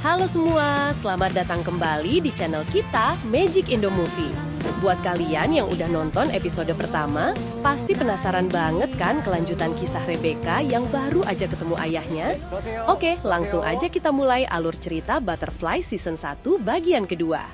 Halo semua, selamat datang kembali di channel kita, Magic Indo Movie. Buat kalian yang udah nonton episode pertama, pasti penasaran banget kan kelanjutan kisah Rebecca yang baru aja ketemu ayahnya? Oke, langsung aja kita mulai alur cerita Butterfly Season 1 bagian kedua.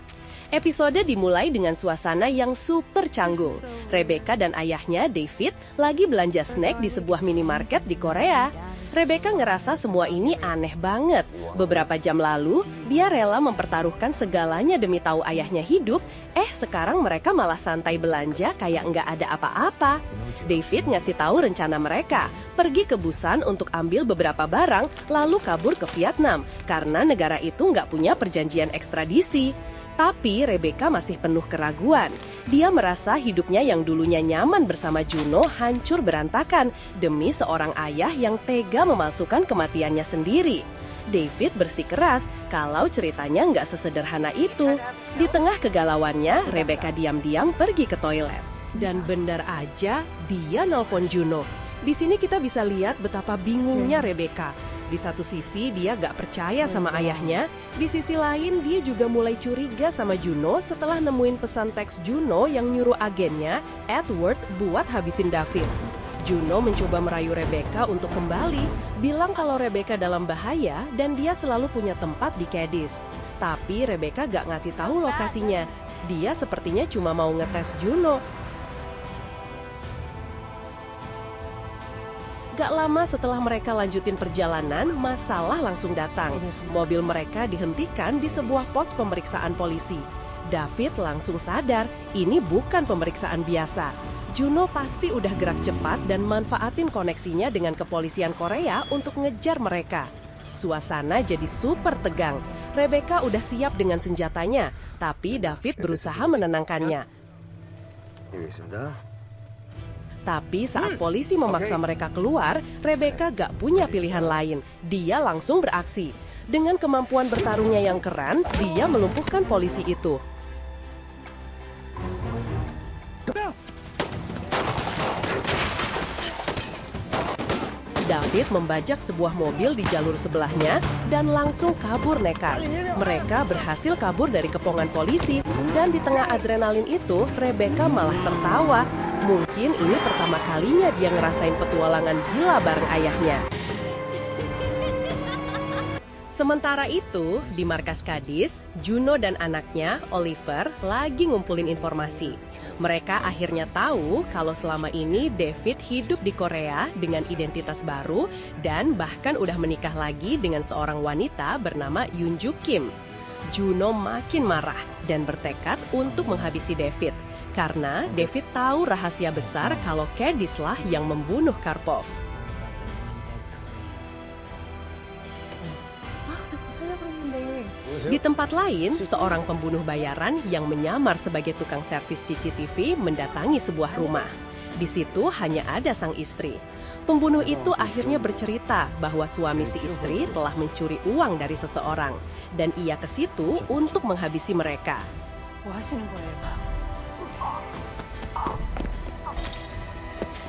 Episode dimulai dengan suasana yang super canggung. Rebecca dan ayahnya, David, lagi belanja snack di sebuah minimarket di Korea. Rebecca ngerasa semua ini aneh banget. Beberapa jam lalu, dia rela mempertaruhkan segalanya demi tahu ayahnya hidup. Sekarang mereka malah santai belanja kayak nggak ada apa-apa. David ngasih tahu rencana mereka, pergi ke Busan untuk ambil beberapa barang, lalu kabur ke Vietnam, karena negara itu nggak punya perjanjian ekstradisi. Tapi Rebecca masih penuh keraguan. Dia merasa hidupnya yang dulunya nyaman bersama Juno hancur berantakan demi seorang ayah yang tega memalsukan kematiannya sendiri. David bersikeras kalau ceritanya nggak sesederhana itu. Di tengah kegalauannya, Rebecca diam-diam pergi ke toilet. Dan benar aja, dia nelpon Juno. Di sini kita bisa lihat betapa bingungnya Rebecca. Di satu sisi dia gak percaya sama ayahnya, di sisi lain dia juga mulai curiga sama Juno setelah nemuin pesan teks Juno yang nyuruh agennya, Edward, buat habisin David. Juno mencoba merayu Rebecca untuk kembali, bilang kalau Rebecca dalam bahaya dan dia selalu punya tempat di Cadiz. Tapi Rebecca gak ngasih tahu lokasinya. Dia sepertinya cuma mau ngetes Juno. Gak lama setelah mereka lanjutin perjalanan, masalah langsung datang. Mobil mereka dihentikan di sebuah pos pemeriksaan polisi. David langsung sadar, ini bukan pemeriksaan biasa. Juno pasti udah gerak cepat dan manfaatin koneksinya dengan kepolisian Korea untuk ngejar mereka. Suasana jadi super tegang. Rebecca udah siap dengan senjatanya, tapi David berusaha menenangkannya. Tapi saat polisi memaksa mereka keluar, Rebecca gak punya pilihan lain. Dia langsung beraksi. Dengan kemampuan bertarungnya yang keren, dia melumpuhkan polisi itu. David membajak sebuah mobil di jalur sebelahnya dan langsung kabur nekat. Mereka berhasil kabur dari kepongan polisi dan di tengah adrenalin itu, Rebecca malah tertawa. Mungkin ini pertama kalinya dia ngerasain petualangan gila bareng ayahnya. Sementara itu, di markas Cadiz, Juno dan anaknya, Oliver, lagi ngumpulin informasi. Mereka akhirnya tahu kalau selama ini David hidup di Korea dengan identitas baru dan bahkan udah menikah lagi dengan seorang wanita bernama Yoonju Kim. Juno makin marah dan bertekad untuk menghabisi David. Karena David tahu rahasia besar kalau Cadiz lah yang membunuh Karpov. Di tempat lain, seorang pembunuh bayaran yang menyamar sebagai tukang servis CCTV mendatangi sebuah rumah. Di situ hanya ada sang istri. Pembunuh itu akhirnya bercerita bahwa suami si istri telah mencuri uang dari seseorang. Dan ia ke situ untuk menghabisi mereka.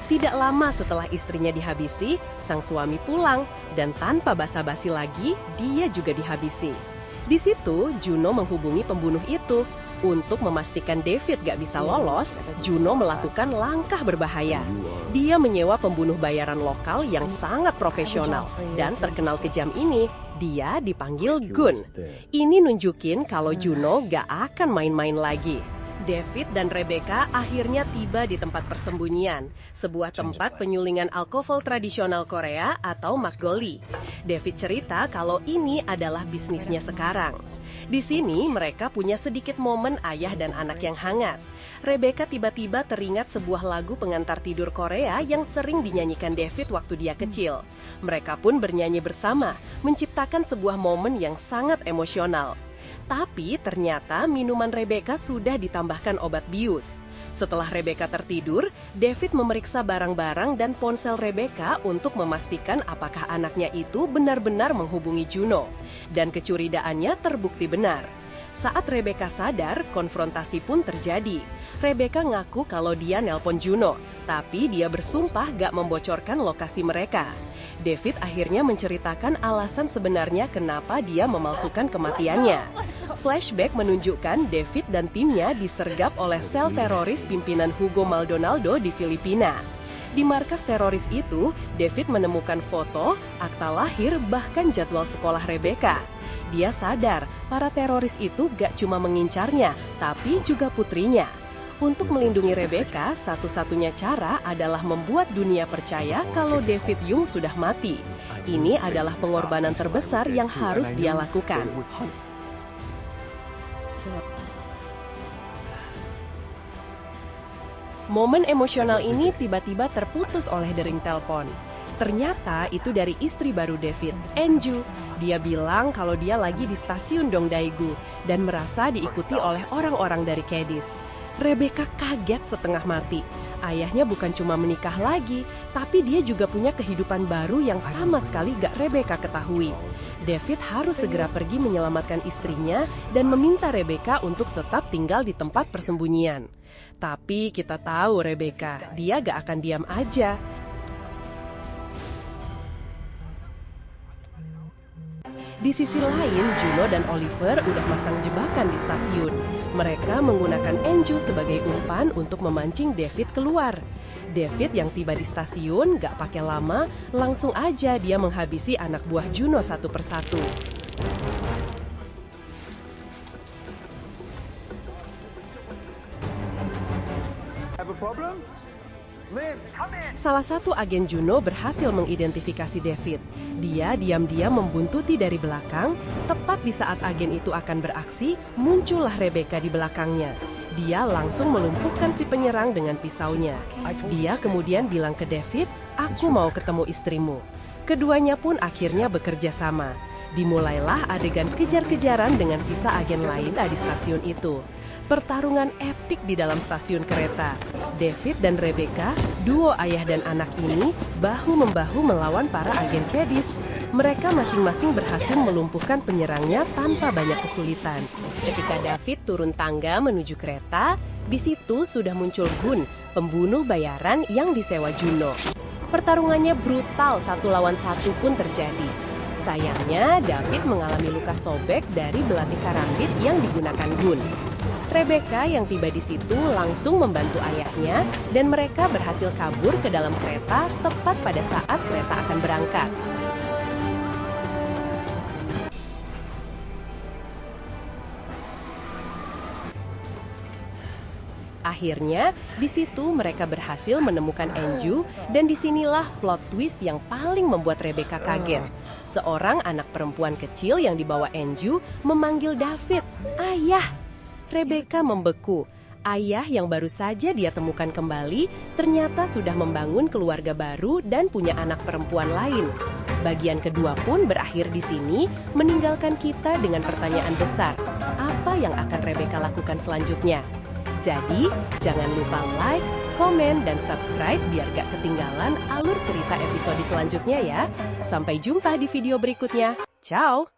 Tidak lama setelah istrinya dihabisi, sang suami pulang dan tanpa basa-basi lagi, dia juga dihabisi. Di situ, Juno menghubungi pembunuh itu. Untuk memastikan David gak bisa lolos, Juno melakukan langkah berbahaya. Dia menyewa pembunuh bayaran lokal yang sangat profesional dan terkenal kejam ini. Dia dipanggil Gun. Ini nunjukin kalau Juno gak akan main-main lagi. David dan Rebecca akhirnya tiba di tempat persembunyian, sebuah tempat penyulingan alkohol tradisional Korea atau makgeolli. David cerita kalau ini adalah bisnisnya sekarang. Di sini mereka punya sedikit momen ayah dan anak yang hangat. Rebecca tiba-tiba teringat sebuah lagu pengantar tidur Korea yang sering dinyanyikan David waktu dia kecil. Mereka pun bernyanyi bersama, menciptakan sebuah momen yang sangat emosional. Tapi ternyata minuman Rebecca sudah ditambahkan obat bius. Setelah Rebecca tertidur, David memeriksa barang-barang dan ponsel Rebecca untuk memastikan apakah anaknya itu benar-benar menghubungi Juno. Dan kecurigaannya terbukti benar. Saat Rebecca sadar, konfrontasi pun terjadi. Rebecca ngaku kalau dia nelpon Juno, tapi dia bersumpah gak membocorkan lokasi mereka. David akhirnya menceritakan alasan sebenarnya kenapa dia memalsukan kematiannya. Flashback menunjukkan David dan timnya disergap oleh sel teroris pimpinan Hugo Maldonado di Filipina. Di markas teroris itu, David menemukan foto, akta lahir, bahkan jadwal sekolah Rebecca. Dia sadar, para teroris itu gak cuma mengincarnya, tapi juga putrinya. Untuk melindungi Rebecca, satu-satunya cara adalah membuat dunia percaya kalau David Yung sudah mati. Ini adalah pengorbanan terbesar yang harus dia lakukan. Momen emosional ini tiba-tiba terputus oleh dering telepon. Ternyata itu dari istri baru David, Anju. Dia bilang kalau dia lagi di stasiun Dongdaegu dan merasa diikuti oleh orang-orang dari Cadiz. Rebecca kaget setengah mati. Ayahnya bukan cuma menikah lagi, tapi dia juga punya kehidupan baru yang sama sekali gak Rebecca ketahui. David harus segera pergi menyelamatkan istrinya dan meminta Rebecca untuk tetap tinggal di tempat persembunyian. Tapi kita tahu Rebecca, dia gak akan diam aja. Di sisi lain, Juno dan Oliver udah masang jebakan di stasiun. Mereka menggunakan Anju sebagai umpan untuk memancing David keluar. David yang tiba di stasiun gak pakai lama, langsung aja dia menghabisi anak buah Juno satu persatu. Have a problem? Lynn, come in. Salah satu agen Juno berhasil mengidentifikasi David. Dia diam-diam membuntuti dari belakang. Tepat di saat agen itu akan beraksi, muncullah Rebecca di belakangnya. Dia langsung melumpuhkan si penyerang dengan pisaunya. Dia kemudian bilang ke David, "Aku mau ketemu istrimu." Keduanya pun akhirnya bekerja sama. Dimulailah adegan kejar-kejaran dengan sisa agen lain di stasiun itu. Pertarungan epik di dalam stasiun kereta. David dan Rebecca, duo ayah dan anak ini, bahu-membahu melawan para agen Cadiz. Mereka masing-masing berhasil melumpuhkan penyerangnya tanpa banyak kesulitan. Ketika David turun tangga menuju kereta, di situ sudah muncul Gun, pembunuh bayaran yang disewa Juno. Pertarungannya brutal, satu lawan satu pun terjadi. Sayangnya, David mengalami luka sobek dari belati karambit yang digunakan Gun. Rebecca yang tiba di situ langsung membantu ayahnya dan mereka berhasil kabur ke dalam kereta tepat pada saat kereta akan berangkat. Akhirnya, di situ mereka berhasil menemukan Anju dan disinilah plot twist yang paling membuat Rebecca kaget. Seorang anak perempuan kecil yang dibawa Anju memanggil David, "Ayah!" Rebecca membeku. Ayah yang baru saja dia temukan kembali ternyata sudah membangun keluarga baru dan punya anak perempuan lain. Bagian kedua pun berakhir di sini, meninggalkan kita dengan pertanyaan besar. Apa yang akan Rebecca lakukan selanjutnya? Jadi, jangan lupa like, komen, dan subscribe biar gak ketinggalan alur cerita episode selanjutnya ya. Sampai jumpa di video berikutnya. Ciao!